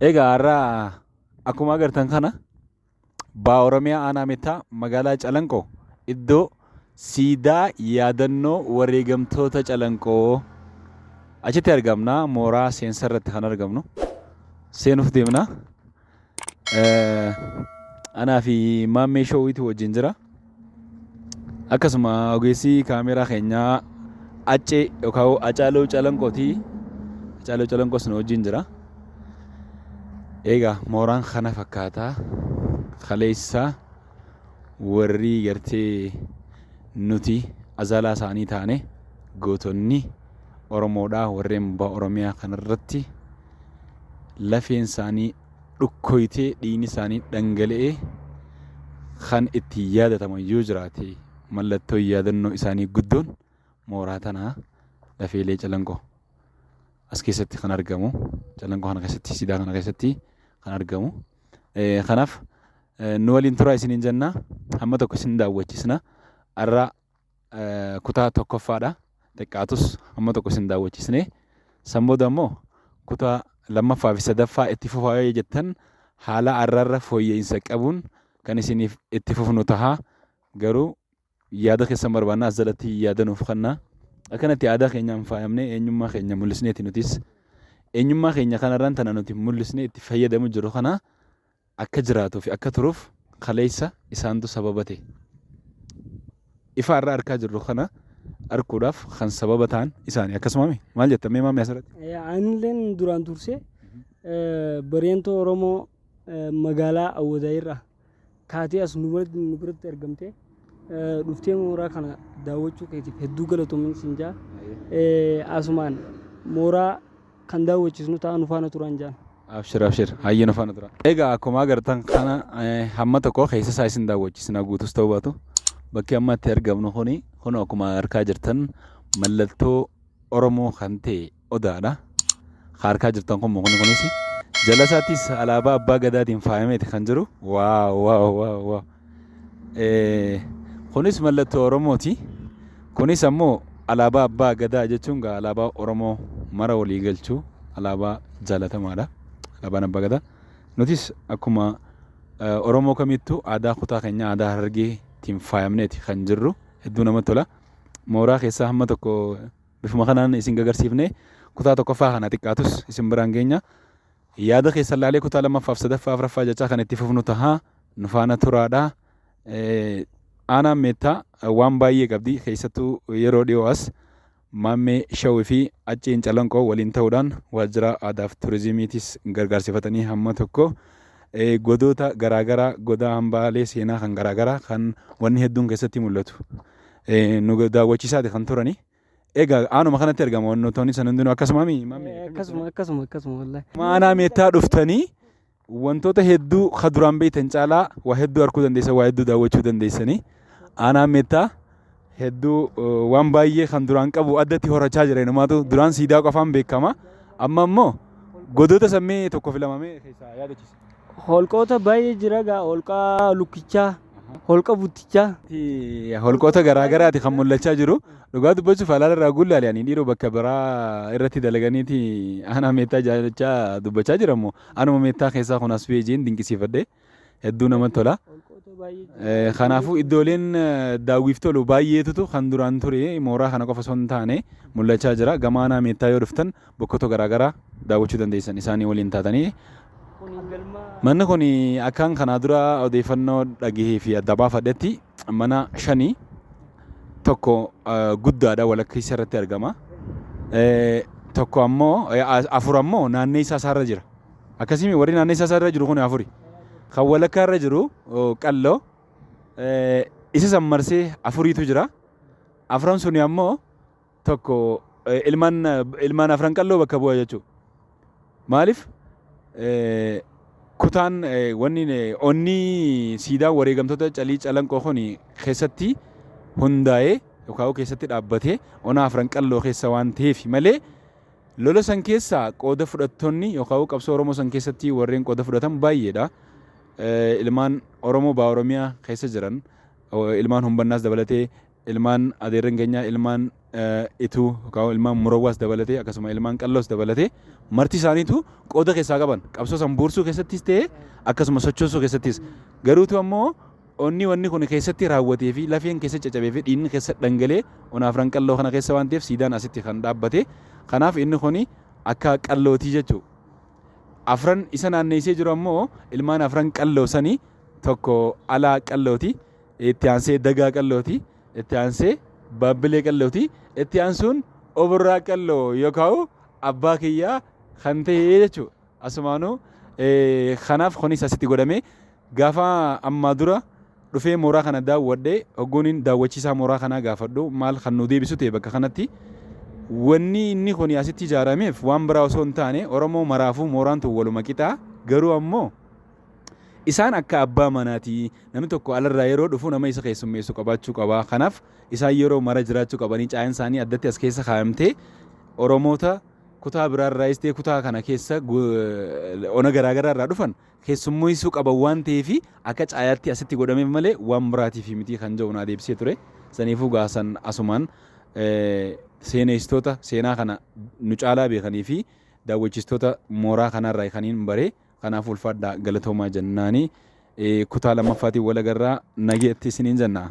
Egaa har'aa akkuma agartan kana baa Oromiyaa aanaa meettaa magaalaa Calanqoo iddoo siidaa yaadannoo wareegamtoota Calanqoo achitti argamna. Mooraa seensa irratti kan argamnu. Seenuuf deemna. Anaa fi maammee showwiitu wajjin jira. Akkasuma ogeessi kaameeraa keenyaa Accee yookaan Acaaluu Calanqooti. Acaaluu Calanqoos nu wajjin jira. Egaa mooraan kana fakkaataa kaleessa warri gartee nuti azalaa isaanii taane gootonni Oromoodhaa warreen ba'a Oromiyaa kanarratti lafeen isaanii dhukkoytee dhiigni isaanii dhangala'ee kan itti yaadatamu yoo jiraate mallattoo yaadannoo isaanii guddoon mooraa tanaa lafeelee Calanqoo as keessatti kan argamu. Calanqoo kana keessatti siidaa kana keessatti kan argamu. Kanaaf nu waliin turaa isiniin jenna. Hamma tokko isin daawwachiisna. Har'a kutaa tokkoffaadha. Xiqqaatus hamma tokko isin daawwachiisne. Sanbooda immoo kutaa lammaffaa fi sadaffaa itti fufaa yoo jettan haala har'arra fooyya'insa qabuun kan isiniif itti fufnu tahaa. Garuu yaada keessan barbaanna as jalatti yaada nuuf kennaa. Akkanatti aadaa keenyaan faayamnee eenyummaa keenya mul'isneeti nutis eenyummaa keenya kanarraan tana nuti mul'isnee itti fayyadamu jiru kana akka jiraatuu fi akka turuuf kaleessa isaantu sababa ta'e. Ifa irraa harkaa jirru kana arguudhaaf kan sababa ta'an isaanii akkasumami maal jettan mee maamee asirratti? Anilleen duraan tursee bareentoo Oromoo magaalaa Awwadaa irraa kaatee as nu biratti argamtee dhuftee mooraa kana daawwachuu keetiif hedduu galatoomin siin jaa. Asumaan mooraa kan daawwachiisnu ta'a nu faana turan jaan. Abshir hayyee nu faana turan. Egaa akkuma agartan kana hamma tokko keessa isaa isin daawwachiisna guutus ta'uu baatu bakki amma itti argamnu kuni kun akkuma harkaa jirtan mallattoo Oromoo kan ta'e Odaadha. Harkaa jirtan kun kunis jala isaattis alaabaa abbaa gadaatiin faayameeti kan jiru. Waaw. Kunis mallattoo Oromooti. Kunis ammoo alaabaa abbaa gadaa jechuun alaabaa Oromoo mara walii galchuu alaabaa jaalatamaadha. Alaabaan abbaa gadaa. Nutis akkuma Oromoo kamittuu aadaa kutaa keenya aadaa Harargeetiin faayamneeti kan jirru. Hedduu namatti tola. Mooraa keessaa hamma tokko bifuma kanaan isin agarsiifne kutaa tokkoffaa kana xiqqaatus isin biraan geenya. Yaada keessan laalee kutaa lammaffaaf sadaffaa afuraffaa jechaa kan itti fufnu tahaa nu faana turaadha. Aanaan meettaa waan baay'ee qabdi keessattuu yeroo dhiyoo as maammee shawwii fi Acceen Calanqoo waliin ta'uudhaan waajjira aadaa fi turizimiitis gargaarsifatanii hamma tokko godoota garaagaraa goda hambaalee seenaa kan garaagaraa kan wanni hedduun keessatti mul'atu nu daawwachiisaati kan turani. Egaa aanuma kanatti argama wantoonni san hundinuu akkasumami Akkasuma wallahi. Aanaa meettaa dhuftanii wantoota hedduu kan duraan beektan caalaa waa hedduu arguu dandeessan waa hedduu daawwachuu dandeessanii. Aanaan meettaa hedduu waan baay'ee kan duraan qabu addatti horachaa jira namaatu duraan siidaa qofaan beekama. Amma immoo godoota sammee tokko filamamee keessaa yaadachiisa. Holqoota baay'ee jira gaa holqa lukkichaa, holqa buttichaa. Holqoota garaagaraati kan mul'achaa jiru. Dhugaa dubbachuuf alaala irraa gullaalee dhiiroo bakka biraa irratti dalaganiiti aanaa meettaa jaalachaa dubbachaa jiramu. Aanuma meettaa keessaa kun as beejiin dinqisiifadhe hedduu namatti tola. Kanaafuu iddooleen daawwiif tolu baay'eetutu kan duraan ture mooraa kana qofa osoo hin taane mul'achaa jira. Gama aanaa meettaa yoo dhuftan bakkoota garaagaraa daawwachuu dandeessan isaanii waliin taatanii. Manni kun akkaan kanaa dura odeeffannoo dhagahee fi adda baafadhetti mana 5 tokko guddaadha walakka isa irratti argama. Tokko ammoo 4 ammoo naannoo isaa isaarra jira. Akkasii warri naannoo isaa isaarra jiru kun 4. Kan walakkaa irra jiru qalloo isa san marsee 4tu jira. 4 suni ammoo tokko ilmaan 4 qalloo bakka bu'a jechuudha. Maaliif? Kutaan onni siidaa wareegamtoota Calanqoo kun keessatti hundaa'ee yookaan keessatti dhaabbatee ona 4 qalloo keessa waan ta'eef malee lola san keessaa qooda fudhattoonni yookaan qabsoo Oromoo san keessatti warreen qooda fudhatan baay'eedha. Ilmaan Oromoo ba'a Oromiyaa keessa jiran ilmaan humbannaas dabalatee ilmaan adeerran keenya ilmaan ituu yookaan ilmaan murowwaas dabalatee akkasuma ilmaan qalloos dabalatee marti isaaniitu qooda keessaa qaban qabsoo san buursuu keessattis ta'e akkasuma sochoosuu keessattis garuutu ammoo onni wanni kun keessatti raawwatee fi lafeen keessa caccabee fi dhiigni keessa dhangalee onaaf ran qalloo kana keessa waan ta'eef siidaan asitti kan dhaabbate kanaaf inni kun akka qallootii jechuudha. Afran isa naanneessee jiru ammoo ilmaan afran qalloo sanii tokko alaa qallooti itti aansee dagaa qallooti itti aansee baabbilee qallooti itti aansuun oborraa qalloo yookaan abbaa kiyyaa kan ta'e jechuudha. Asumaanuu kanaaf kunis asitti godhame gaafa ammaa dura dhufee mooraa kana daawwadhee hoggooniin daawwachiisaa mooraa kanaa gaafadhu maal kan nu deebisu ta'e bakka kanatti wanni inni kun asitti ijaarameef waan biraa osoo hin taane Oromoo maraafuu mooraan tun waluma qixaa garuu ammoo isaan akka abbaa manaati namni tokko alarraa yeroo dhufu nama isa keessummeessu qabaachuu qaba kanaaf isaan yeroo mara jiraachuu qabanii caayaan isaanii addatti as keessa kaa'amtee Oromoota kutaa biraarraayis ta'e kutaa kana keessa ona garaagaraa irraa dhufan keessummeessuu qaban waan ta'eef akka caayaatti asitti godhameef malee waan biraatiif miti kan jedhu naa deebisee ture saniifuu gaasan asumaan seeneessitoota seenaa kana nu caalaa beekanii fi daawwachiistota mooraa kanarraa kaniin baree kanaaf ulfaadhaa galatoomaa jennaanii kutaa lammaffaatiin wal agarraa nageetti isiniin jennaa.